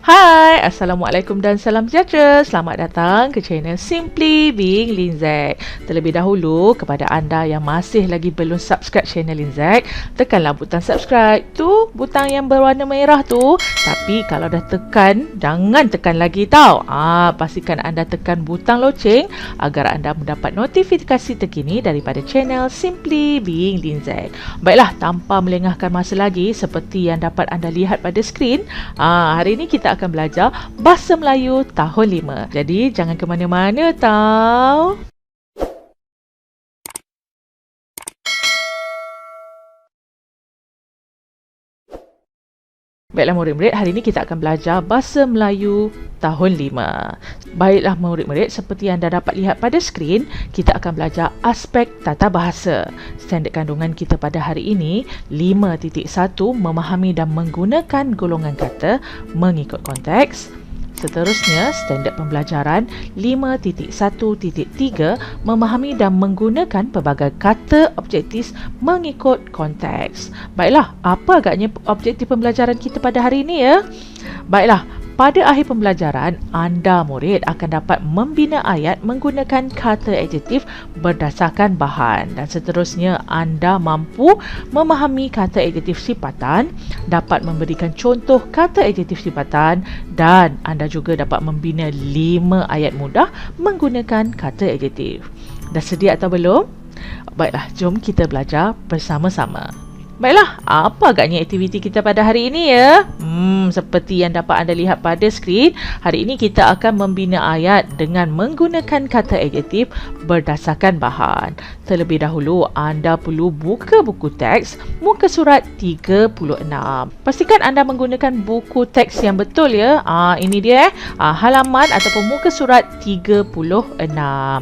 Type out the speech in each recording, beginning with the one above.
Hai, Assalamualaikum dan salam sejahtera. Selamat datang ke channel Simply Being Linzek. Terlebih dahulu, kepada anda yang masih lagi belum subscribe channel Linzek, tekanlah butang subscribe tu, butang yang berwarna merah tu. Tapi kalau dah tekan, jangan tekan lagi tau. Pastikan anda tekan butang loceng agar anda mendapat notifikasi terkini daripada channel Simply Being Linzek. Baiklah, tanpa melengahkan masa lagi, seperti yang dapat anda lihat pada skrin, hari ini kita akan belajar Bahasa Melayu tahun 5. Jadi jangan ke mana-mana tau. Baiklah murid-murid, hari ini kita akan belajar Bahasa Melayu tahun 5. Baiklah murid-murid, seperti yang anda dapat lihat pada skrin, kita akan belajar aspek tata bahasa. Standard kandungan kita pada hari ini 5.1, memahami dan menggunakan golongan kata mengikut konteks. Seterusnya, standard pembelajaran 5.1.3, memahami dan menggunakan pelbagai kata objektif mengikut konteks. Baiklah, apa agaknya objektif pembelajaran kita pada hari ini ya? Baiklah, pada akhir pembelajaran, anda murid akan dapat membina ayat menggunakan kata adjektif berdasarkan bahan. Dan seterusnya, anda mampu memahami kata adjektif sifatan, dapat memberikan contoh kata adjektif sifatan, dan anda juga dapat membina 5 ayat mudah menggunakan kata adjektif. Dah sedia atau belum? Baiklah, jom kita belajar bersama-sama. Baiklah, apa agaknya aktiviti kita pada hari ini ya? Seperti yang dapat anda lihat pada skrin, hari ini kita akan membina ayat dengan menggunakan kata adjektif berdasarkan bahan. Terlebih dahulu, anda perlu buka buku teks muka surat 36. Pastikan anda menggunakan buku teks yang betul ya. Ini dia halaman ataupun muka surat 36.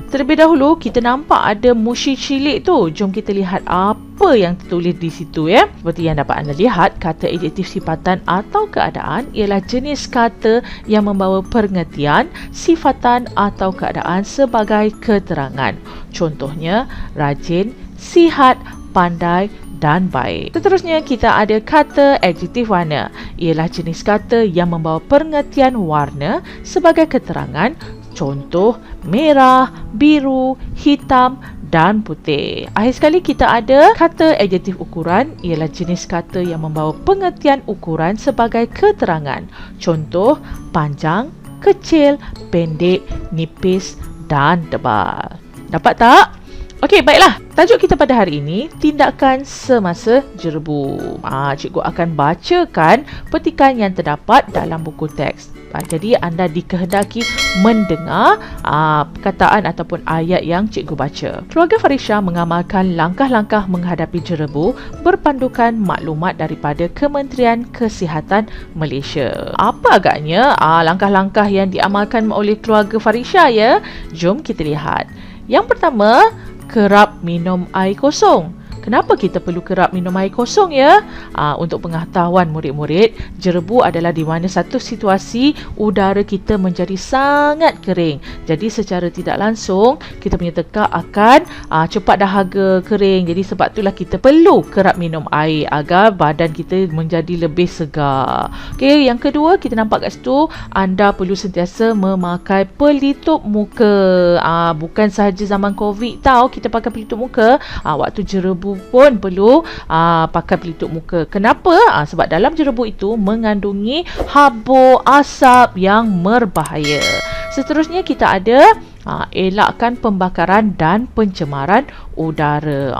Terlebih dahulu, kita nampak ada mushi cilik tu. Jom kita lihat apa yang tertulis di situ ya. Seperti yang dapat anda lihat, kata adjektif sifatan atau keadaan ialah jenis kata yang membawa pengertian, sifatan atau keadaan sebagai keterangan. Contohnya, rajin, sihat, pandai dan baik. Seterusnya, kita ada kata adjektif warna. Ialah jenis kata yang membawa pengertian warna sebagai keterangan. Contoh, merah, biru, hitam dan putih. Akhir sekali, kita ada kata adjektif ukuran. Ialah jenis kata yang membawa pengertian ukuran sebagai keterangan. Contoh, panjang, kecil, pendek, nipis dan tebal. Dapat tak? Okey, baiklah. Tajuk kita pada hari ini, tindakan semasa jerebu. Cikgu akan bacakan petikan yang terdapat dalam buku teks. Jadi anda dikehendaki mendengar perkataan ataupun ayat yang cikgu baca. Keluarga Farisha mengamalkan langkah-langkah menghadapi jerebu berpandukan maklumat daripada Kementerian Kesihatan Malaysia. Apa agaknya langkah-langkah yang diamalkan oleh keluarga Farisha ya? Jom kita lihat. Yang pertama, kerap minum air kosong. Kenapa kita perlu kerap minum air kosong ya? Untuk pengetahuan murid-murid, jerebu adalah di mana satu situasi udara kita menjadi sangat kering. Jadi secara tidak langsung, kita punya tekak akan cepat dahaga kering. Jadi sebab itulah kita perlu kerap minum air agar badan kita menjadi lebih segar. Okey, yang kedua, kita nampak kat situ, anda perlu sentiasa memakai pelitup muka. Bukan sahaja zaman COVID tau kita pakai pelitup muka. Waktu jerebu pun perlu pakai pelitup muka. Kenapa? Sebab dalam jerebu itu mengandungi habuk asap yang berbahaya. Seterusnya, kita ada elakkan pembakaran dan pencemaran udara.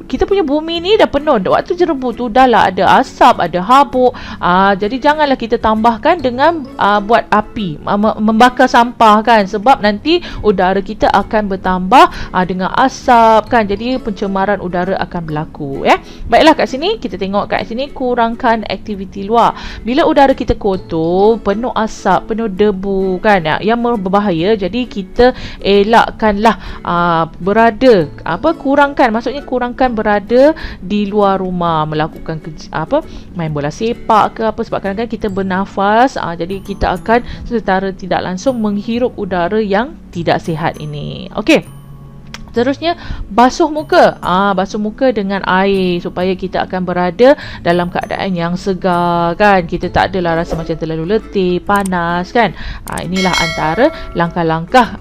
Kita punya bumi ni dah penuh. Waktu jerebu tu dah lah ada asap, ada habuk. Jadi janganlah kita tambahkan dengan buat api, membakar sampah kan. Sebab nanti udara kita akan bertambah dengan asap kan. Jadi pencemaran udara akan berlaku ya. Baiklah, kat sini kita tengok kat sini, kurangkan aktiviti luar. Bila udara kita kotor, penuh asap, penuh debu kan yang berbahaya. Jadi kita elakkanlah berada kurangkan berada di luar rumah, melakukan main bola sepak ke apa, sebab kadang-kadang kita bernafas, jadi kita akan secara tidak langsung menghirup udara yang tidak sihat ini. Okey. Seterusnya, basuh muka. Basuh muka dengan air supaya kita akan berada dalam keadaan yang segar kan. Kita tak adalah rasa macam terlalu letih, panas kan. Inilah antara langkah-langkah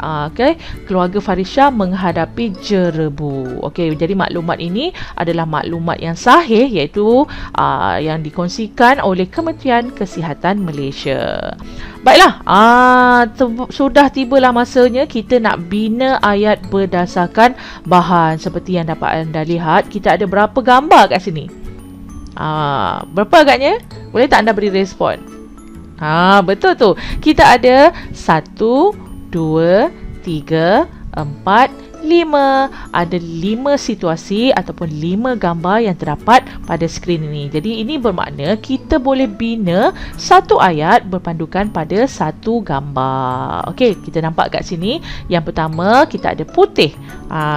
keluarga Farisha menghadapi jerebu. Okey, jadi maklumat ini adalah maklumat yang sahih iaitu yang dikongsikan oleh Kementerian Kesihatan Malaysia. Baiklah, sudah tibalah masanya kita nak bina ayat berdasarkan bahan. Seperti yang dapat anda lihat, kita ada berapa gambar kat sini? Berapa agaknya? Boleh tak anda beri respon? Betul tu. Kita ada 1, 2, 3, 4, 5. Ada 5 situasi ataupun 5 gambar yang terdapat pada skrin ini. Jadi ini bermakna kita boleh bina satu ayat berpandukan pada satu gambar. Okey, kita nampak kat sini. Yang pertama kita ada putih.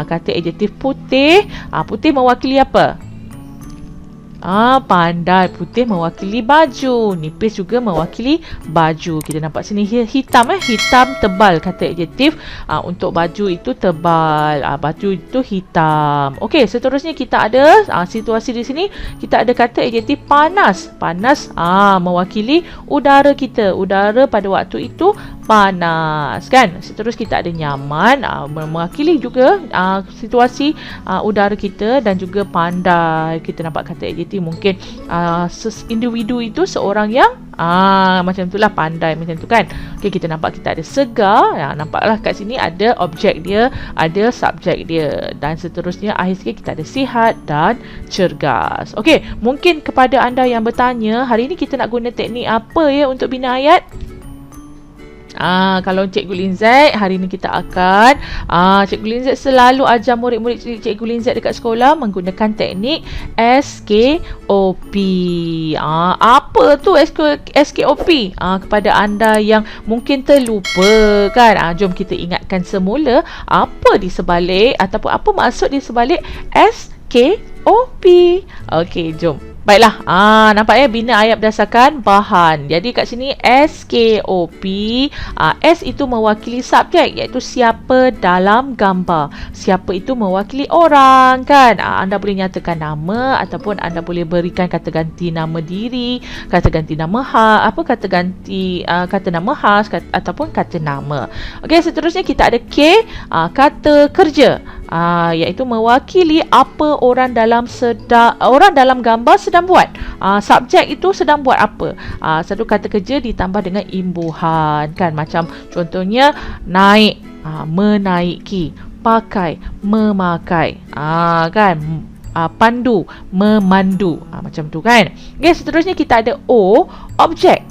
Kata adjektif putih. Putih mewakili apa? Pandai. Putih mewakili baju. Nipis juga mewakili baju. Kita nampak sini hitam. Hitam tebal. Kata adjektif untuk baju itu tebal. Baju itu hitam. Okey, seterusnya kita ada situasi di sini. Kita ada kata adjektif panas. Panas mewakili udara kita. Udara pada waktu itu panas kan. Seterusnya kita ada nyaman. Mewakili juga situasi udara kita dan juga pandai. Kita nampak kata adjektif mungkin individu itu seorang yang macam itulah, pandai macam tu kan. Okey, kita nampak kita ada segar. Nampaklah kat sini ada objek dia, ada subjek dia, dan seterusnya akhir sekali kita ada sihat dan cergas. Okey, mungkin kepada anda yang bertanya, hari ini kita nak guna teknik apa ya untuk bina ayat? Kalau Cikgu Linzat, hari ni kita akan Cikgu Linzat selalu ajar murid-murid Cikgu Linzat dekat sekolah menggunakan teknik SKOP. Apa tu SKOP? Kepada anda yang mungkin terlupa kan, jom kita ingatkan semula apa di sebalik ataupun apa maksud di sebalik SKOP. Okey, jom. Baiklah, nampak ya, bina ayat berdasarkan bahan. Jadi kat sini SKOP, S itu mewakili subjek iaitu siapa dalam gambar. Siapa itu mewakili orang kan. Anda boleh nyatakan nama ataupun anda boleh berikan kata ganti nama diri, kata ganti nama kata ganti kata nama khas ataupun kata nama. Okey, seterusnya kita ada K, kata kerja. Iaitu mewakili apa orang dalam gambar sedang buat. Subjek itu sedang buat apa. Satu kata kerja ditambah dengan imbuhan kan, macam contohnya naik, menaiki, pakai, memakai, kan, pandu, memandu, macam tu kan. Okay, seterusnya kita ada O, objek.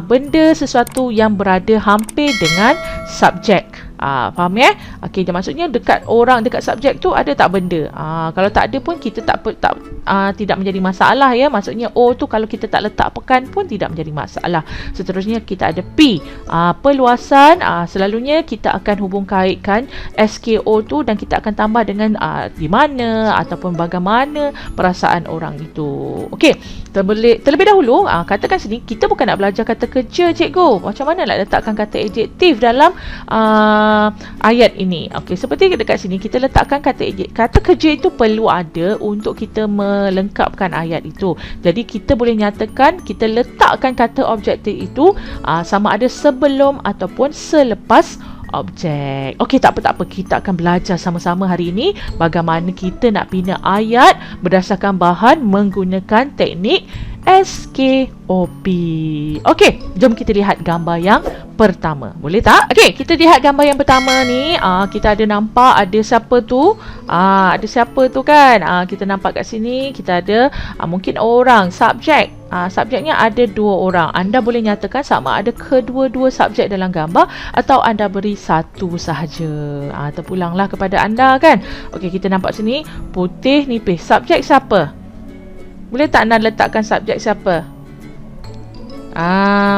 Benda sesuatu yang berada hampir dengan subjek. Faham ya? Okey, maksudnya dekat orang, dekat subjek tu ada tak benda? Kalau tak ada pun kita tidak menjadi masalah ya. Maksudnya O tu kalau kita tak letak pekan pun tidak menjadi masalah. Seterusnya kita ada P, perluasan. Selalunya kita akan hubung kaitkan SKO tu dan kita akan tambah dengan di mana ataupun bagaimana perasaan orang itu. Okey, terlebih dahulu katakan sini kita bukan nak belajar kata kerja, cikgu. Macam mana nak letakkan kata adjektif dalam ayat ini? Okey, seperti dekat sini kita letakkan kata kerja itu perlu ada untuk kita melengkapkan ayat itu. Jadi kita boleh nyatakan, kita letakkan kata objektif itu sama ada sebelum ataupun selepas objek. Okey, tak apa. Kita akan belajar sama-sama hari ini bagaimana kita nak bina ayat berdasarkan bahan menggunakan teknik SKOP. Okey, jom kita lihat gambar yang pertama. Boleh tak? Okey, kita lihat gambar yang pertama ni. Kita ada nampak ada siapa tu? Ada siapa tu kan? Kita nampak kat sini kita ada mungkin orang, subjek. Subjeknya ada 2 orang. Anda boleh nyatakan sama ada kedua-dua subjek dalam gambar atau anda beri satu sahaja. Terpulanglah kepada anda kan. Okey, kita nampak sini putih nipis. Subjek siapa? Boleh tak anda letakkan subjek siapa?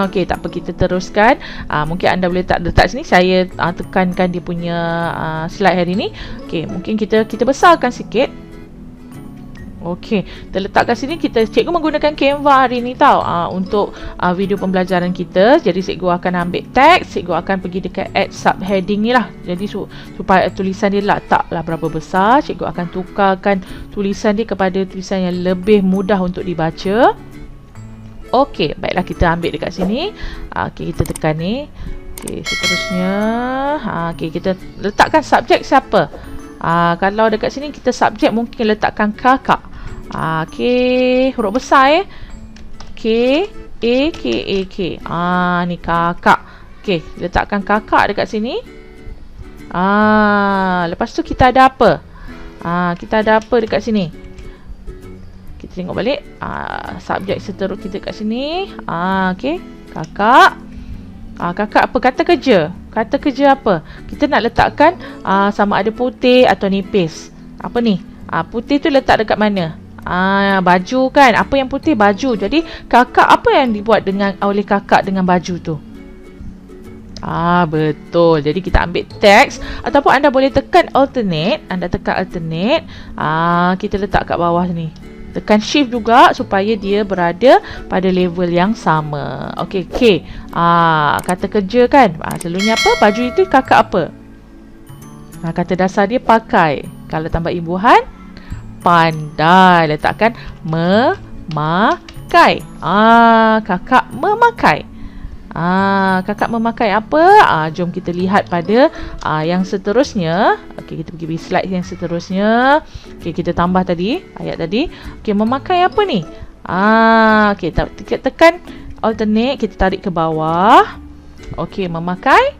Okey, tak apa, kita teruskan. Mungkin anda boleh letak sini. Saya tekankan dia punya slide hari ni. Okey, mungkin kita besarkan sikit. Okey, kita letak kat sini. Cikgu menggunakan Canva hari ni tau, untuk video pembelajaran kita. Jadi cikgu akan ambil teks, cikgu akan pergi dekat add subheading ni lah. Jadi supaya tulisan dia letaklah berapa besar, cikgu akan tukarkan tulisan dia kepada tulisan yang lebih mudah untuk dibaca. Okey, baiklah, kita ambil dekat sini. Okey, kita tekan ni. Okey, seterusnya okey, kita letakkan subjek siapa. Kalau dekat sini kita subjek mungkin letakkan kakak. K, huruf besar K, A, K, A, K. Ni kakak. Okey, letakkan kakak dekat sini. Lepas tu kita ada apa? Kita ada apa dekat sini? Kita tengok balik. Subjek seterus kita kat sini. Okey, kakak. Kakak apa? Kata kerja. Kata kerja apa? Kita nak letakkan sama ada putih atau nipis. Apa ni? Putih tu letak dekat mana? Baju kan. Apa yang putih? Baju. Jadi kakak, apa yang dibuat oleh kakak dengan baju tu? Betul. Jadi kita ambil teks, ataupun anda boleh tekan alternate. Anda tekan alternate. Kita letak kat bawah ni. Tekan shift juga supaya dia berada pada level yang sama. Okey, K. Kata kerja kan. Selalunya apa? Baju itu kakak apa? Kata dasar dia pakai. Kalau tambah imbuhan, pandai. Letakkan memakai. Kakak memakai. Kakak memakai apa? Jom kita lihat pada yang seterusnya. Okey, kita pergi slide yang seterusnya. Okey, kita tambah tadi, ayat tadi. Okey, memakai apa ni? Okey, kita tekan alternate, kita tarik ke bawah. Okey, memakai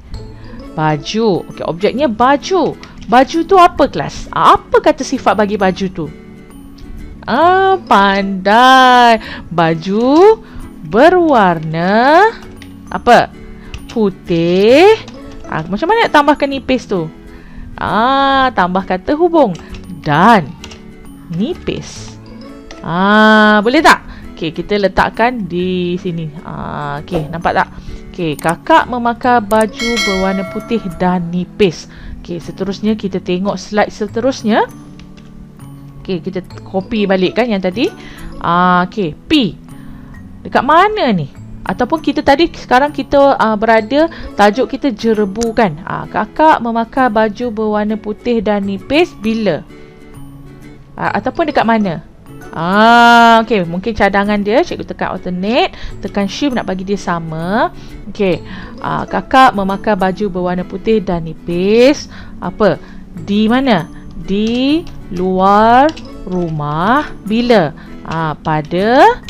baju. Okey, objeknya baju. Baju tu apa kelas? Apa kata sifat bagi baju tu? Pandai. Baju berwarna apa? Putih. Macam mana nak tambahkan nipis tu? Tambah kata hubung. Dan nipis. Boleh tak? Okey, kita letakkan di sini. Okey, nampak tak? Okey, kakak memakai baju berwarna putih dan nipis. Okey, seterusnya kita tengok slide seterusnya. Okey, kita copy balik kan yang tadi. Okey, P. Dekat mana ni? Ataupun kita tadi, sekarang kita berada, tajuk kita jerebu kan. Kakak memakai baju berwarna putih dan nipis bila? Ataupun dekat mana? Okey, mungkin cadangan dia, cikgu tekan alternate, tekan shift nak bagi dia sama. Okey, kakak memakai baju berwarna putih dan nipis. Apa? Di mana? Di luar rumah bila? Pada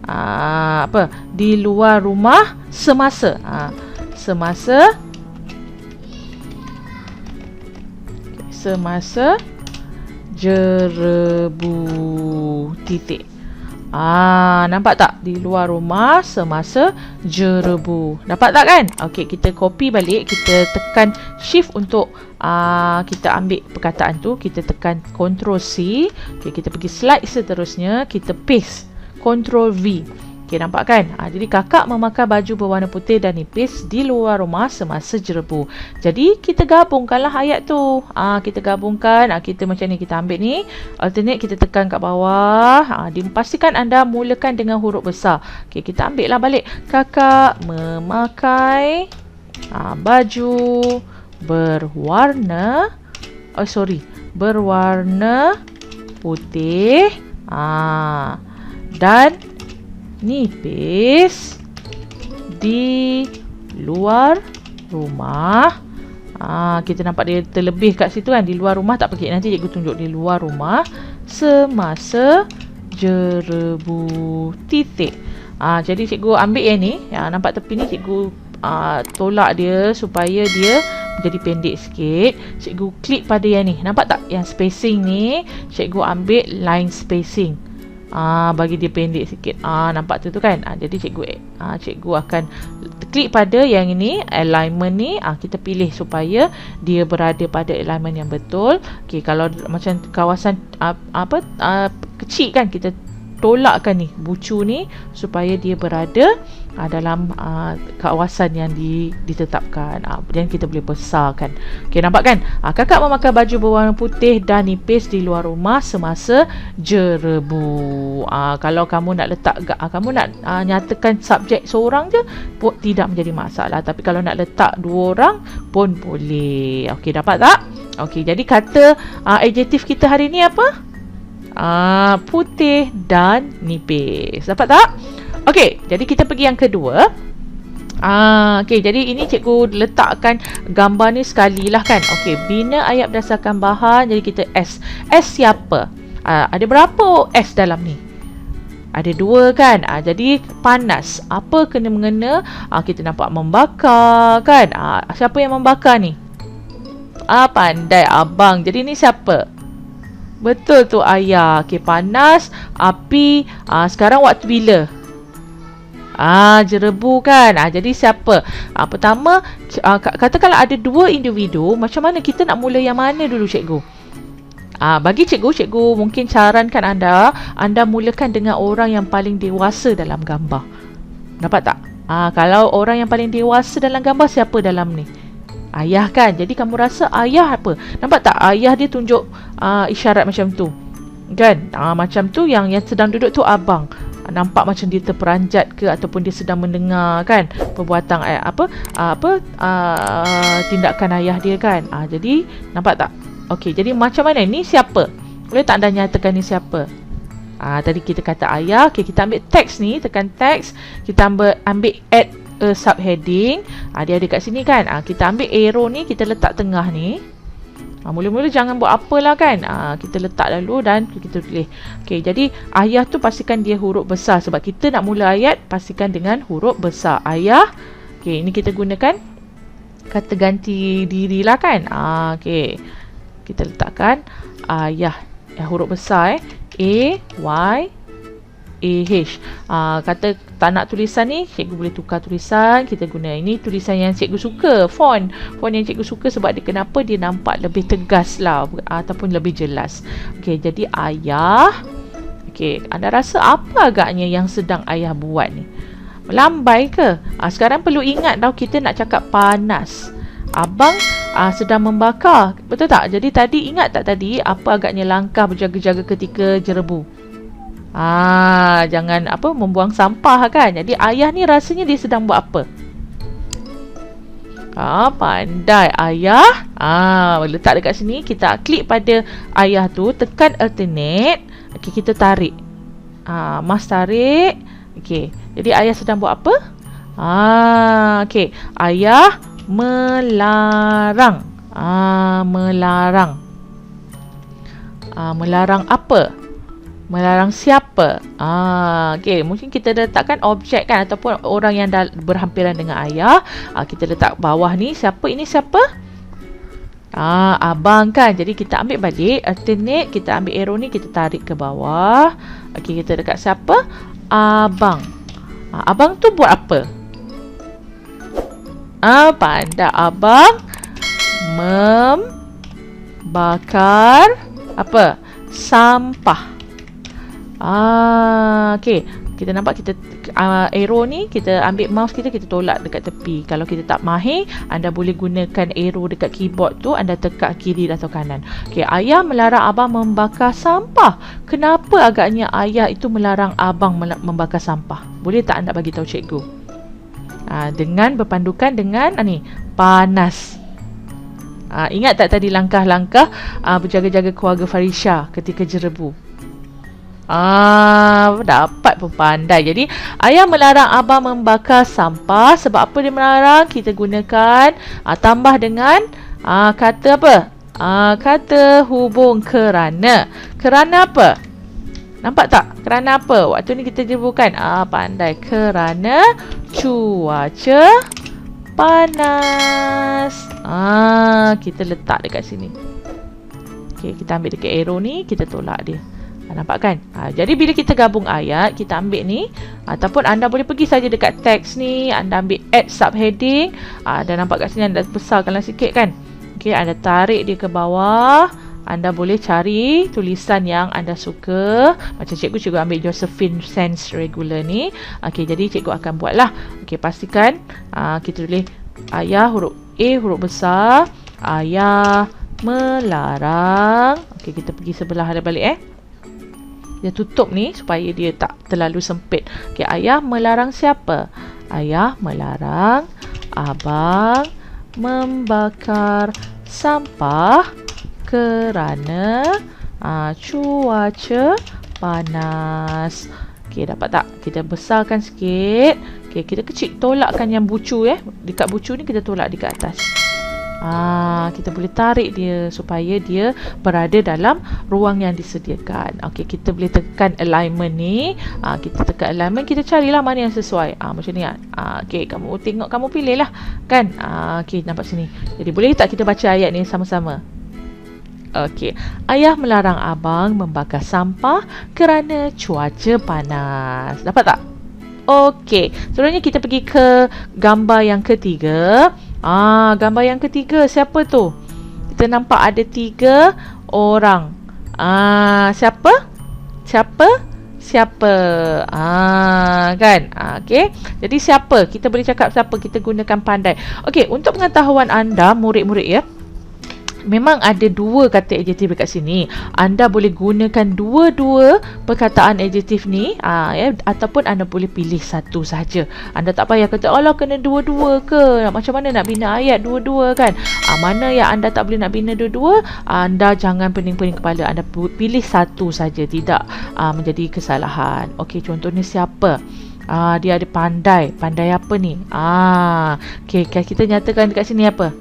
apa? Di luar rumah semasa. Semasa jerebu titik. Nampak tak? Di luar rumah semasa jerebu. Dapat tak kan? Okey, kita copy balik. Kita tekan shift untuk kita ambil perkataan tu. Kita tekan Ctrl C. Okey, kita pergi slide seterusnya. Kita paste. Ctrl V. Okey, nampak kan? Jadi kakak memakai baju berwarna putih dan nipis di luar rumah semasa jerebu. Jadi kita gabungkanlah ayat tu. Kita gabungkan. Kita macam ni, kita ambil ni alternate, kita tekan kat bawah. Dipastikan anda mulakan dengan huruf besar. Okey, kita ambil lah balik. Kakak memakai baju berwarna berwarna putih dan nipis di luar rumah. Kita nampak dia terlebih kat situ kan. Di luar rumah tak pergi. Nanti cikgu tunjuk di luar rumah semasa jerebu titik. Jadi cikgu ambil yang ni. Nampak tepi ni, cikgu tolak dia supaya dia jadi pendek sikit. Cikgu klik pada yang ni. Nampak tak? Yang spacing ni, cikgu ambil line spacing. Bagi dia pendek sikit. Nampak tu kan? Jadi cikgu akan klik pada yang ini, alignment ni. Kita pilih supaya dia berada pada alignment yang betul. Okey, kalau macam kawasan kecil kan, kita tolakkan ni bucu ni supaya dia berada dalam kawasan yang ditetapkan. Dan kita boleh besarkan. Okey, nampak kan? Kakak memakai baju berwarna putih dan nipis di luar rumah semasa jerebu. Kalau kamu nak nyatakan subjek seorang je pun tidak menjadi masalah. Tapi kalau nak letak dua orang pun boleh. Okey, dapat tak? Okey, jadi kata adjektif kita hari ni apa? Putih dan nipis. Dapat tak? Okey, jadi kita pergi yang kedua. Okey, jadi ini cikgu letakkan gambar ni sekali lah kan. Okey, bina ayat berdasarkan bahan. Jadi kita S. S siapa? Ada berapa S dalam ni? Ada dua kan. Jadi panas. Apa kena-mengena? Kita nampak membakar kan. Siapa yang membakar ni? Pandai abang. Jadi ni siapa? Betul tu ayah. Okey, panas, api. Sekarang waktu bila? Jerebu kan. Jadi siapa? Pertama, katakanlah ada dua individu. Macam mana kita nak mula yang mana dulu cikgu? Bagi cikgu mungkin sarankan anda mulakan dengan orang yang paling dewasa dalam gambar. Dapat tak? Kalau orang yang paling dewasa dalam gambar, siapa dalam ni? Ayah kan. Jadi kamu rasa ayah apa? Nampak tak? Ayah dia tunjuk isyarat macam tu kan. Macam tu yang sedang duduk tu abang. Nampak macam dia terperanjat ke ataupun dia sedang mendengar kan perbuatan tindakan ayah dia kan. Jadi nampak tak? Okey, jadi macam mana ni siapa? Boleh tak anda nyatakan ni siapa? Tadi kita kata ayah. Okey, kita ambil teks ni, tekan teks, kita ambil add a subheading. Dia ada kat sini kan. Kita ambil arrow ni, kita letak tengah ni. Mula-mula jangan buat apalah kan. Kita letak dulu dan kita tulis. Okey, jadi ayah tu pastikan dia huruf besar sebab kita nak mula ayat pastikan dengan huruf besar. Ayah. Okey, ini kita gunakan kata ganti diri lah kan. Okey. Kita letakkan ayah. Huruf besar A-Y-A-H. Kata tak nak tulisan ni, cikgu boleh tukar tulisan. Kita guna ini tulisan yang cikgu suka, font yang cikgu suka sebab kenapa dia nampak lebih tegas lah ataupun lebih jelas. Okey, jadi ayah. Okey, anda rasa apa agaknya yang sedang ayah buat ni? Melambai ke? Sekarang perlu ingat tau, kita nak cakap panas. Abang sedang membakar. Betul tak? Jadi tadi ingat tak tadi apa agaknya langkah berjaga-jaga ketika jerebu? Jangan membuang sampah kan. Jadi ayah ni rasanya dia sedang buat apa? Pandai ayah. Letak dekat sini, kita klik pada ayah tu, tekan alternate. Okey, kita tarik. Mas tarik. Okey, jadi ayah sedang buat apa? Okey, ayah melarang. Melarang. Melarang apa? Melarang siapa? Okey, mungkin kita letakkan objek kan ataupun orang yang dah berhampiran dengan ayah. Kita letak bawah ni, siapa? Ini siapa? Abang kan. Jadi kita ambil balik, alternate, kita ambil arrow ni, kita tarik ke bawah. Okey, kita dekat siapa? Abang. Abang tu buat apa? Pandai abang membakar apa? Sampah. Okey, kita nampak kita arrow ni, kita ambil mouse kita tolak dekat tepi. Kalau kita tak mahir, anda boleh gunakan arrow dekat keyboard tu, anda tekan kiri atau kanan. Okey, ayah melarang abang membakar sampah. Kenapa agaknya ayah itu melarang abang membakar sampah? Boleh tak anda bagi tahu cikgu? Dengan berpandukan dengan panas. Ingat tak tadi langkah-langkah berjaga-jaga keluarga Farisha ketika jerebu? Dapat pun pandai. Jadi ayah melarang abang membakar sampah. Sebab apa dia melarang? Kita gunakan tambah dengan kata apa? Kata hubung kerana. Kerana apa? Nampak tak? Kerana apa? Waktu ni kita jerebukan. Pandai. Kerana cuaca panas. Kita letak dekat sini. Okey, kita ambil dekat arrow ni, kita tolak dia. Nampak kan? Jadi bila kita gabung ayat, kita ambil ni, ataupun anda boleh pergi saja dekat teks ni, anda ambil add subheading. Dan nampak kat sini anda besarkanlah sikit kan. Okey, anda tarik dia ke bawah. anda boleh cari tulisan yang anda suka. Macam cikgu ambil Josephine Sans Regular ni. Okey, jadi cikgu akan buatlah. Okey, pastikan kita tulis ayah huruf A huruf besar. Ayah melarang. Okey, kita pergi sebelah ada balik Dia tutup ni supaya dia tak terlalu sempit. Okey, ayah melarang siapa? Ayah melarang abang membakar sampah kerana cuaca panas. Okey, dapat tak? Kita besarkan sikit. Okey, kita kecil tolakkan yang bucu Dekat bucu ni kita tolak dekat atas. Kita boleh tarik dia supaya dia berada dalam ruang yang disediakan. Okey, kita boleh tekan alignment ni. Kita tekan alignment, kita carilah mana yang sesuai. Macam ni okey, kamu tengok, kamu pilih lah kan. Okey, nampak sini. Jadi boleh tak kita baca ayat ni sama-sama? Okey, ayah melarang abang membakar sampah kerana cuaca panas. Dapat tak? Okey, sebenarnya kita pergi ke gambar yang ketiga. Gambar yang ketiga siapa tu? Kita nampak ada 3 orang. Siapa? Kan? Okey. Jadi siapa? Kita boleh cakap siapa, kita gunakan pandai. Okey, untuk pengetahuan anda murid-murid memang ada 2 kata adjektif dekat sini. Anda boleh gunakan dua-dua perkataan adjektif ni ataupun anda boleh pilih satu sahaja. Anda tak payah kata alah kena dua-dua ke. Macam mana nak bina ayat dua-dua kan? Mana yang anda tak boleh nak bina dua-dua, anda jangan pening-pening kepala. Anda pilih satu saja, tidak menjadi kesalahan. Okey, contohnya siapa? Dia ada pandai. Pandai apa ni? Okey, kita nyatakan dekat sini apa?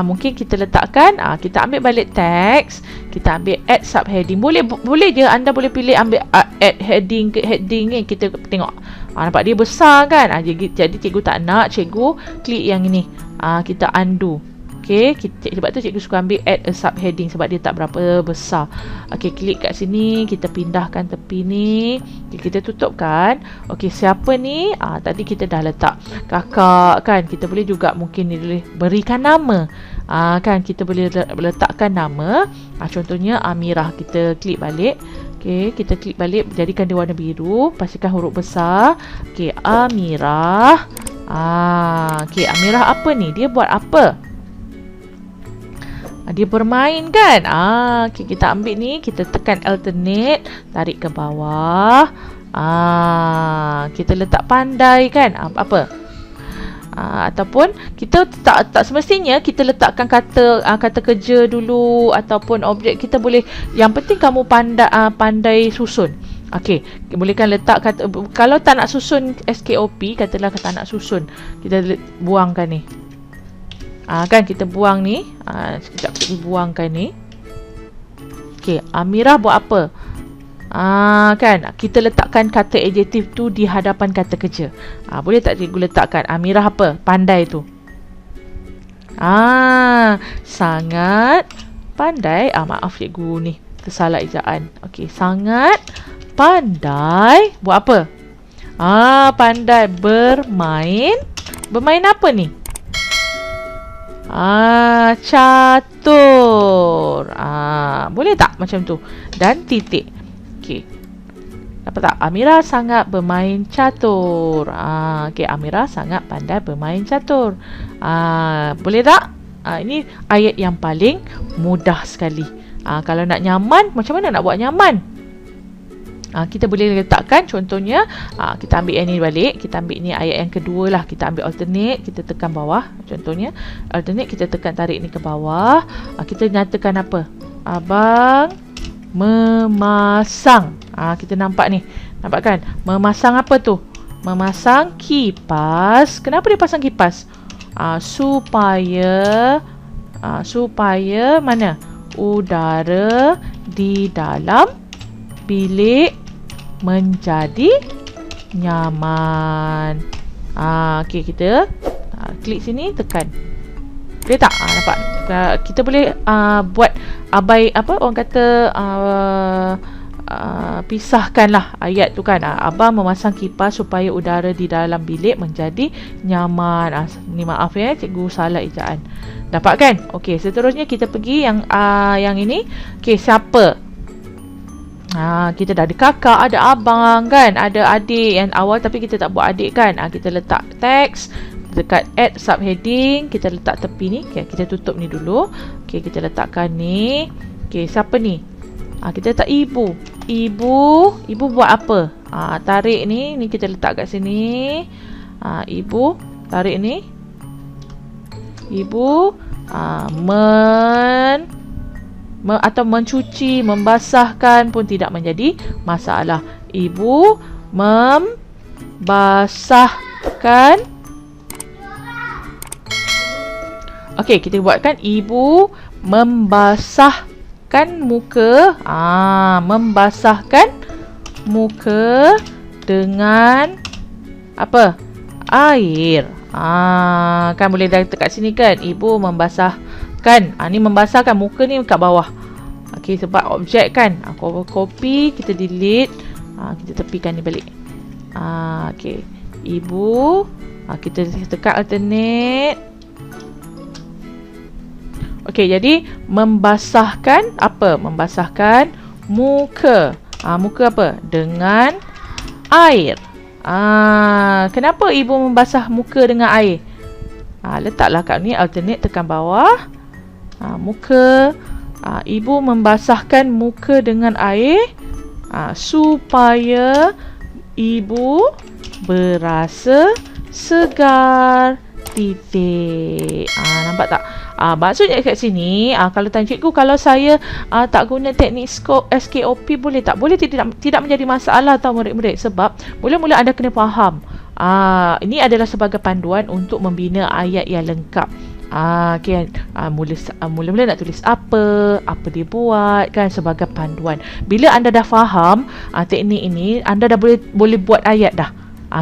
Mungkin kita letakkan, kita ambil balik teks, kita ambil add subheading. Boleh je anda boleh pilih ambil add heading ke heading ni. Kita tengok nampak dia besar kan. Jadi cikgu tak nak, cikgu klik yang ini. Kita undo. Okey, sebab tu cikgu suka ambil add a subheading sebab dia tak berapa besar. Okey, klik kat sini, kita pindahkan tepi ni. Kita tutupkan. Okey, siapa ni? Tadi kita dah letak kakak kan. Kita boleh juga mungkin boleh berikan nama. Kan kita boleh letakkan nama. Contohnya Amirah. Kita klik balik. Okey, kita klik balik, jadikan dia warna biru, pastikan huruf besar. Okey, Amirah. Okey, Amirah apa ni? Dia buat apa? Dia bermain kan? Okay, kita ambil ni, kita tekan alternate, tarik ke bawah. Kita letak pandai kan? Apa? Ataupun kita tak semestinya kita letakkan kata kerja dulu ataupun objek. Kita boleh, yang penting kamu pandai susun. Okey, bolehkan letak kata, kalau tak nak susun SKOP, katalah tak nak susun, kita buangkan ni. Kan kita buang ni. Sekejap kita buangkan ni. Okey, Amirah buat apa? Kan kita letakkan kata adjektif tu di hadapan kata kerja. Boleh tak cikgu letakkan Amirah apa? Pandai tu. Sangat pandai. Maaf cikgu ni tersalah ejaan. Okey, sangat pandai buat apa? Pandai bermain. Bermain apa ni? Catur. Boleh tak macam tu? Dan titik. Okey. Dapat tak? Amirah sangat bermain catur. Okey, Amirah sangat pandai bermain catur. Boleh tak? Ini ayat yang paling mudah sekali. Kalau nak nyaman, macam mana nak buat nyaman? Kita boleh letakkan contohnya, kita ambil yang ni balik, kita ambil ni ayat yang kedua lah, kita ambil alternate, kita tekan bawah. Contohnya alternate, kita tekan tarik ni ke bawah. Kita nyatakan apa? Abang memasang. Kita nampak ni, nampak kan? Memasang apa tu? Memasang kipas. Kenapa dia pasang kipas? Supaya mana? Udara di dalam bilik menjadi nyaman. Okey, kita klik sini, tekan. Boleh tak? Nampak? Kita boleh buat abai, apa orang kata, pisahkanlah ayat tu kan. Abang memasang kipas supaya udara di dalam bilik menjadi nyaman. Ni maaf ya, cikgu salah ejaan. Dapat kan? Okey, seterusnya kita pergi yang ini. Okey, siapa? Kita dah ada kakak, ada abang kan, ada adik yang awal tapi kita tak buat adik kan. Kita letak teks dekat add subheading, kita letak tepi ni. Okay, kita tutup ni dulu. Okay, kita letakkan ni. Okay, siapa ni? Kita letak ibu. Ibu buat apa? Tarik ni kita letak kat sini. Ibu tarik ni. Ibu atau mencuci, membasahkan pun tidak menjadi masalah. Ibu membasahkan. Okey, kita buatkan ibu membasahkan muka. Membasahkan muka dengan apa? Air. Kan boleh dah dekat sini kan? Ibu membasahkan. Ni membasahkan muka ni kat bawah. Okey, sebab objek kan. Copy, kita delete. Kita tepikan ni balik. Okey. Ibu. Kita tekan alternate. Okey, jadi membasahkan apa? Membasahkan muka. Muka apa? Dengan air. Kenapa ibu membasah muka dengan air? Letaklah kat ni alternate, tekan bawah. Muka. Ibu membasahkan muka dengan air supaya ibu berasa segar. Titik. Nampak tak? Maksudnya kat sini, kalau tanya cikgu, kalau saya tak guna teknik SKOP boleh tak? Boleh, tidak menjadi masalah tau murid-murid. Sebab mula-mula anda kena faham. Ini adalah sebagai panduan untuk membina ayat yang lengkap. Okay, mula-mula nak tulis apa dia buat kan, sebagai panduan. Bila anda dah faham teknik ini, anda dah boleh buat ayat dah.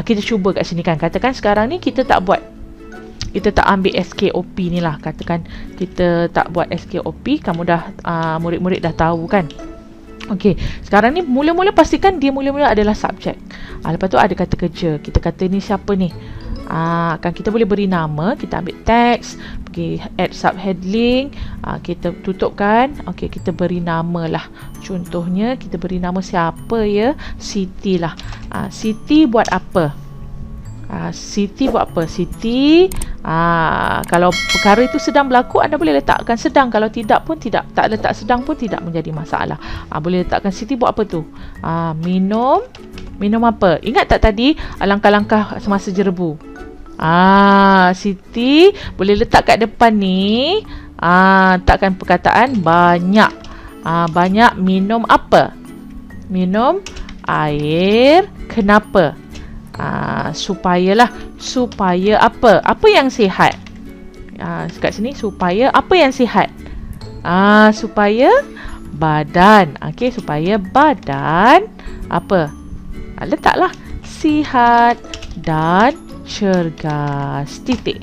Kita cuba kat sini kan. Katakan sekarang ni kita tak ambil SKOP ni lah. Katakan kita tak buat SKOP. Kamu dah murid-murid dah tahu kan. Okey, sekarang ni mula-mula pastikan dia mula-mula adalah subjek. Lepas tu ada kata kerja. Kita kata ni siapa ni? Kan kita boleh beri nama. Kita ambil teks, pergi add subheading, kita tutupkan. Okey, kita beri nama lah. Contohnya kita beri nama siapa ya? Siti lah. Siti buat apa? Siti buat apa? Siti, kalau perkara itu sedang berlaku, anda boleh letakkan sedang. Kalau tidak pun tidak. Tak letak sedang pun tidak menjadi masalah. Boleh letakkan Siti buat apa tu? Minum apa? Ingat tak tadi langkah-langkah semasa jerebu? Siti boleh letak kat depan ni. Letakkan perkataan banyak. Banyak minum apa? Minum air. Kenapa? Supaya apa? Apa yang sihat? Kat sini supaya apa yang sihat? Supaya badan. Okey, supaya badan apa? Letaklah sihat dan cergas. Titik.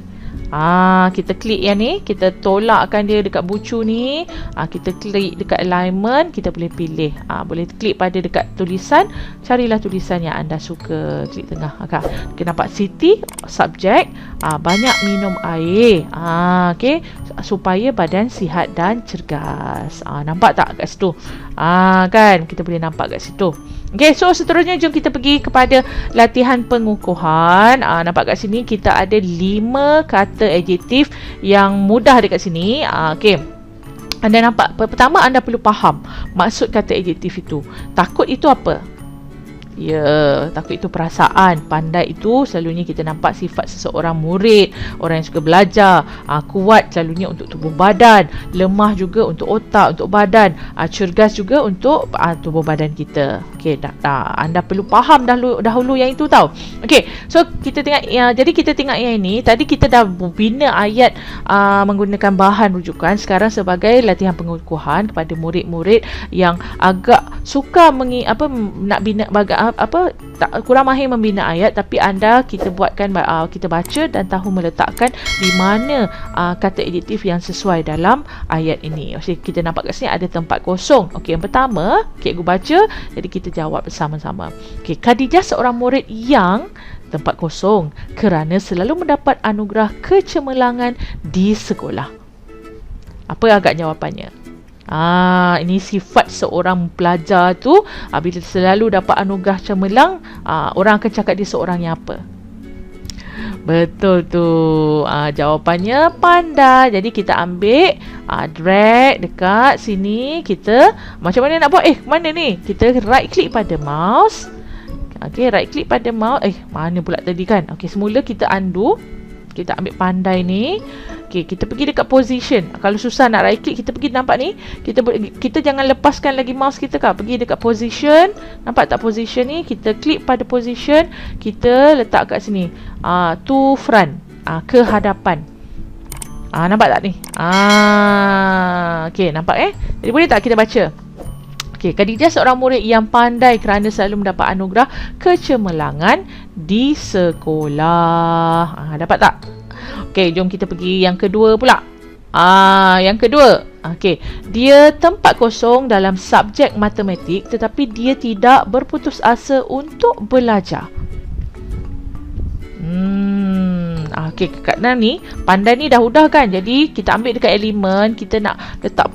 Kita klik yang ni, kita tolakkan dia dekat bucu ni. Kita klik dekat alignment, kita boleh pilih. Boleh klik pada dekat tulisan, carilah tulisan yang anda suka. Klik tengah. Kita nampak Siti, subjek, banyak minum air. Okey, supaya badan sihat dan cergas. Nampak tak kat situ? Kan kita boleh nampak kat situ. Okey, so seterusnya jom kita pergi kepada latihan pengukuhan. Nampak kat sini kita ada 5 kata adjektif yang mudah dekat sini. Okey. Anda nampak, pertama anda perlu faham maksud kata adjektif itu. Takut itu apa? Ya, takut itu perasaan. Pandai itu selalunya kita nampak sifat seseorang murid, orang yang suka belajar. Kuat selalunya untuk tubuh badan, lemah juga untuk otak, untuk badan, cergas juga untuk tubuh badan kita. Okey, anda perlu faham dahulu yang itu tau. Okey, so kita tengok jadi kita tengok yang ini. Tadi kita dah bina ayat menggunakan bahan rujukan. Sekarang sebagai latihan pengukuhan kepada murid-murid yang agak suka nak bina kurang mahir membina ayat, tapi kita buatkan kita baca dan tahu meletakkan di mana kata adjektif yang sesuai dalam ayat ini. Okey, kita nampak kat sini ada tempat kosong. Okey, yang pertama cikgu baca, jadi kita jawab bersama-sama. Okey, Khadijah seorang murid yang tempat kosong kerana selalu mendapat anugerah kecemerlangan di sekolah. Apa agak jawapannya? Ini sifat seorang pelajar tu, bila selalu dapat anugerah cemerlang, orang akan cakap dia seorang yang apa? Betul tu. Jawapannya pandai. Jadi kita ambil, drag dekat sini. Kita macam mana nak buat? Mana ni? Kita right click pada mouse. Okey, right click pada mouse. Mana pula tadi kan? Okey, semula kita undo. Kita ambil pandai ni. Okey, kita pergi dekat position. Kalau susah nak right click, kita pergi, nampak ni. Kita jangan lepaskan lagi mouse kita kan. Pergi dekat position. Nampak tak position ni? Kita klik pada position. Kita letak kat sini. To front. Ke hadapan. Nampak tak ni? Okey, nampak Jadi boleh tak kita baca? Okey, Khadijah seorang murid yang pandai kerana selalu mendapat anugerah kecemerlangan di sekolah. Dapat tak? Okey, jom kita pergi yang kedua pula. Yang kedua. Okey, dia tempat kosong dalam subjek matematik tetapi dia tidak berputus asa untuk belajar. Okey, kat dalam ni pandai ni dah kan. Jadi kita ambil dekat elemen, kita nak letak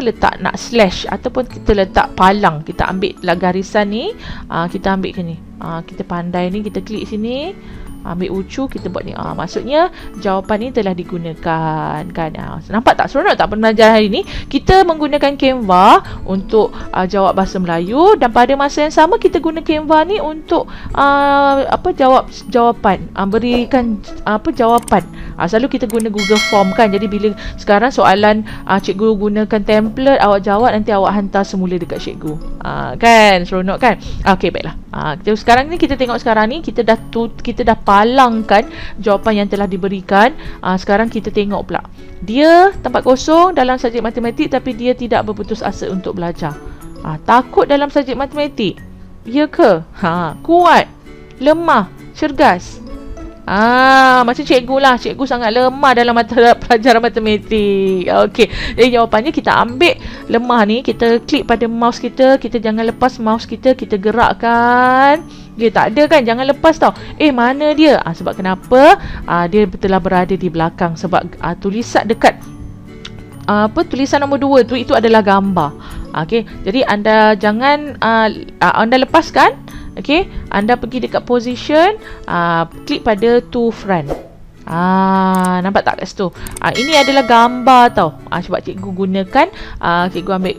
letak nak slash ataupun kita letak palang. Kita ambil lah garisan ni, kita ambil ke ni. Kita pandai ni, kita klik sini. Ambil ucu, kita buat ni. Maksudnya jawapan ni telah digunakan kan. Nampak tak? Seronok tak pembelajaran hari ni? Kita menggunakan Canva untuk jawab bahasa Melayu, dan pada masa yang sama kita guna Canva ni untuk jawapan, berikan jawapan. Selalu kita guna Google Form kan. Jadi bila sekarang soalan cikgu gunakan template, awak jawab, nanti awak hantar semula dekat cikgu. Kan seronok kan? Okey, baiklah. Sekarang ni kita tengok, sekarang ni kita dah palangkan jawapan yang telah diberikan. Sekarang kita tengok pula. Dia tempat kosong dalam subjek matematik tapi dia tidak berputus asa untuk belajar. Takut dalam subjek matematik. Ya ke? Kuat, lemah, cergas. Macam cikgu lah. Cikgu sangat lemah dalam pelajaran matematik. Okey, jadi jawapannya kita ambil lemah ni, kita klik pada mouse kita. Kita jangan lepas mouse kita, kita gerakkan. Dia tak ada kan, jangan lepas tau. Mana dia? Sebab kenapa? Dia telah berada di belakang. Sebab tulisan dekat tulisan nombor 2 tu, itu adalah gambar. Okey, jadi anda jangan anda lepaskan. Okey, anda pergi dekat position, klik pada to front. Nampak tak kat situ? Ini adalah gambar tau. Sebab cikgu gunakan, cikgu ambil,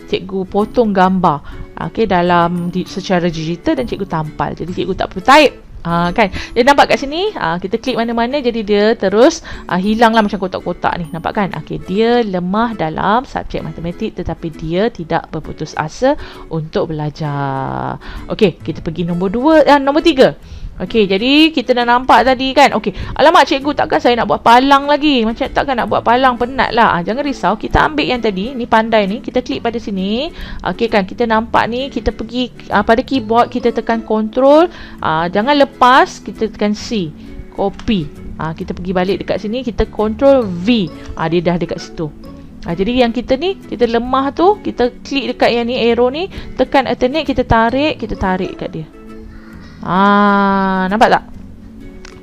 cikgu potong gambar dalam secara digital dan cikgu tampal. Jadi cikgu tak perlu type. Kan? Dia nampak kat sini, kita klik mana-mana, jadi dia terus hilanglah macam kotak-kotak ni. Nampak kan? Okey, dia lemah dalam subjek matematik tetapi dia tidak berputus asa untuk belajar. Okey, kita pergi nombor 3. Okey, jadi kita dah nampak tadi kan. Okey, alamak cikgu, takkan saya nak buat palang lagi? Macam takkan nak buat palang, penat lah. Jangan risau, kita ambil yang tadi ni, pandai ni, kita klik pada sini. Okey kan, kita nampak ni, kita pergi pada keyboard, kita tekan control, jangan lepas, kita tekan C, copy. Kita pergi balik dekat sini, kita control V. Dia dah dekat situ. Jadi yang kita ni, kita lemah tu, kita klik dekat yang ni, arrow ni, tekan alternate, kita tarik kat dia. Nampak tak?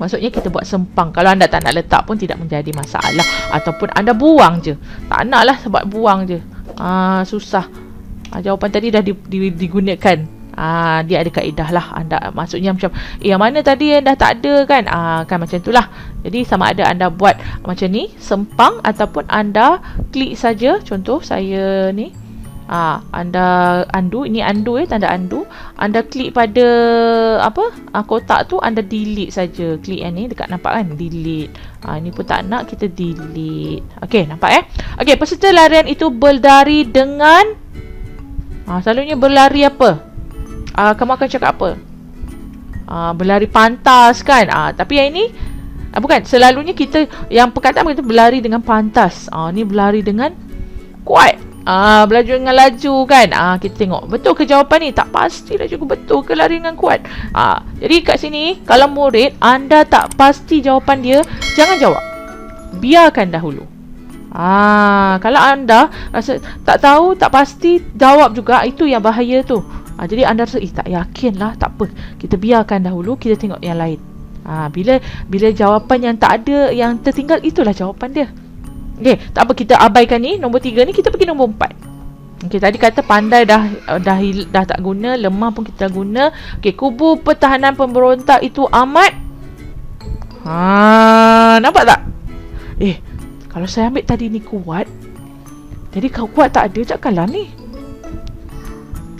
Maksudnya kita buat sempang. Kalau anda tak nak letak pun tidak menjadi masalah. Ataupun anda buang je. Tak nak lah sebab buang je. Susah. Jawapan tadi dah digunakan. Dia ada kaedah lah. Anda maksudnya macam, yang mana tadi yang dah tak ada kan? Kan macam itulah. Jadi sama ada anda buat macam ni, sempang, ataupun anda klik saja. Contoh saya ni. Anda undo, ini undo tanda undo. Anda klik pada kotak tu, anda delete saja. Klik yang ni dekat, nampak kan? Delete. Ini pun tak nak, kita delete. Okey, nampak Okey, peserta larian itu berlari dengan selalunya berlari apa? Kamu akan cakap apa? Berlari pantas kan? Tapi yang ini bukan, selalunya kita yang perkataan kita berlari dengan pantas. Ni berlari dengan kuat. Berlaju dengan laju kan. Kita tengok betul ke jawapan ni. Tak pastilah cikgu, betul ke lari dengan kuat. Jadi kat sini, kalau murid anda tak pasti jawapan dia, jangan jawab, biarkan dahulu. Kalau anda rasa tak tahu, tak pasti, jawab juga. Itu yang bahaya tu. Jadi anda rasa tak yakin lah, tak apa, kita biarkan dahulu, kita tengok yang lain. Bila jawapan yang tak ada, yang tertinggal, itulah jawapan dia. Okey, tak apa, kita abaikan ni, nombor 3 ni, kita pergi nombor 4. Okey, tadi kata pandai dah tak guna, lemah pun kita dah guna. Okey, kubu pertahanan pemberontak itu amat. Nampak tak? Kalau saya ambil tadi ni kuat, jadi kalau kuat tak ada, takkanlah ni.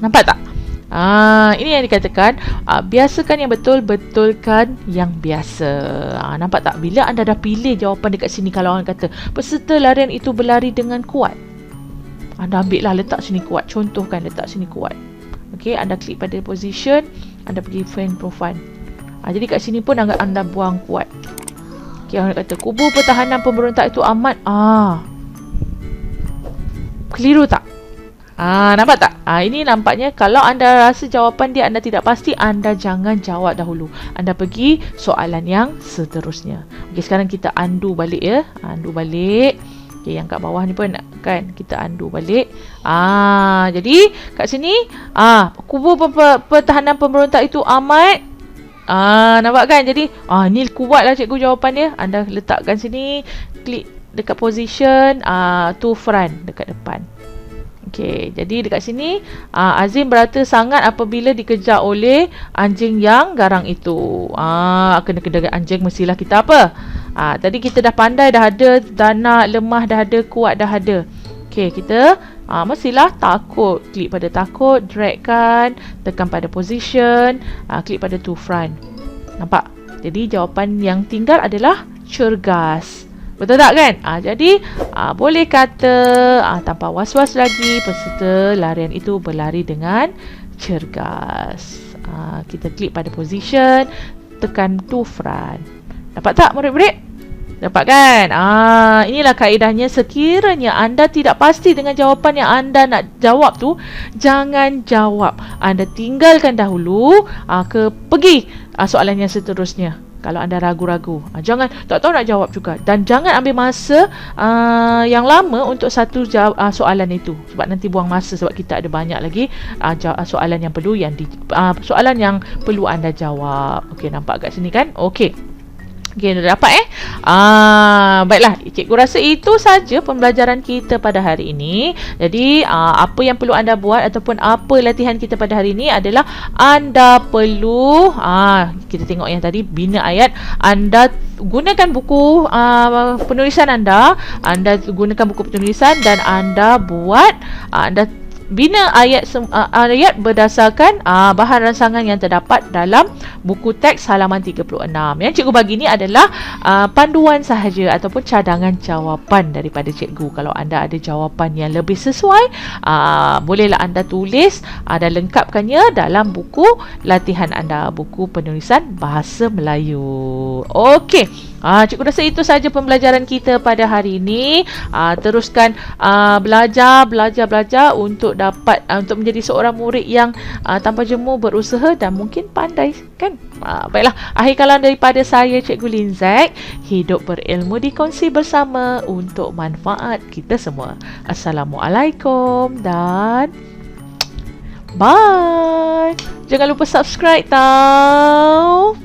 Nampak tak? Ini yang dikatakan, biasakan yang betul, betulkan yang biasa. Nampak tak? Bila anda dah pilih jawapan dekat sini, kalau orang kata peserta larian itu berlari dengan kuat, anda ambil lah, letak sini kuat. Contohkan, letak sini kuat. Okey, anda klik pada position, anda pergi friend profile. Jadi kat sini pun anda buang kuat. Okey, orang kata kubu pertahanan pemberontak itu amat. Keliru tak? Nampak tak? Ini nampaknya kalau anda rasa jawapan dia anda tidak pasti, anda jangan jawab dahulu. Anda pergi soalan yang seterusnya. Okey, sekarang kita undo balik ya. Undo balik. Okey, yang kat bawah ni pun kan kita undo balik. Jadi kat sini kubu pertahanan pemberontak itu amat. Nampak kan? Jadi ni kuatlah cikgu jawapan dia. Anda letakkan sini, klik dekat position, to front, dekat depan. Okey, jadi dekat sini Azim berata sangat apabila dikejar oleh anjing yang garang itu. Kena anjing mestilah kita apa? Tadi kita dah pandai, dah ada dana, lemah dah ada, kuat dah ada. Okey, kita mestilah takut. Klik pada takut, dragkan, tekan pada position, klik pada to front. Nampak? Jadi jawapan yang tinggal adalah cergas. Betul tak kan? Jadi boleh kata tanpa was-was lagi, peserta larian itu berlari dengan cergas. Kita klik pada position, tekan to front. Dapat tak murid-murid? Dapat kan? Inilah kaedahnya. Sekiranya anda tidak pasti dengan jawapan yang anda nak jawab tu, jangan jawab. Anda tinggalkan dahulu, pergi soalan yang seterusnya. Kalau anda ragu-ragu, jangan, tak tahu nak jawab juga. Dan jangan ambil masa yang lama untuk satu soalan itu, sebab nanti buang masa, sebab kita ada banyak lagi soalan yang perlu soalan yang perlu anda jawab. Okey, nampak kat sini kan? Okey. Okey, dah dapat baiklah, cikgu rasa itu saja pembelajaran kita pada hari ini. Jadi apa yang perlu anda buat ataupun apa latihan kita pada hari ini adalah anda perlu kita tengok yang tadi, bina ayat. Anda gunakan buku penulisan anda gunakan buku penulisan dan anda buat, anda bina ayat berdasarkan bahan rancangan yang terdapat dalam buku teks halaman 36. Yang cikgu bagi ni adalah panduan sahaja ataupun cadangan jawapan daripada cikgu. Kalau anda ada jawapan yang lebih sesuai, bolehlah anda tulis dan lengkapkannya dalam buku latihan anda, buku penulisan bahasa Melayu. Okey. Cikgu rasa itu saja pembelajaran kita pada hari ini. Teruskan belajar untuk dapat untuk menjadi seorang murid yang tanpa jemu, berusaha dan mungkin pandai kan. Baiklah, akhir kalam daripada saya, Cikgu Linzek. Hidup berilmu dikongsi bersama untuk manfaat kita semua. Assalamualaikum dan bye. Jangan lupa subscribe tau.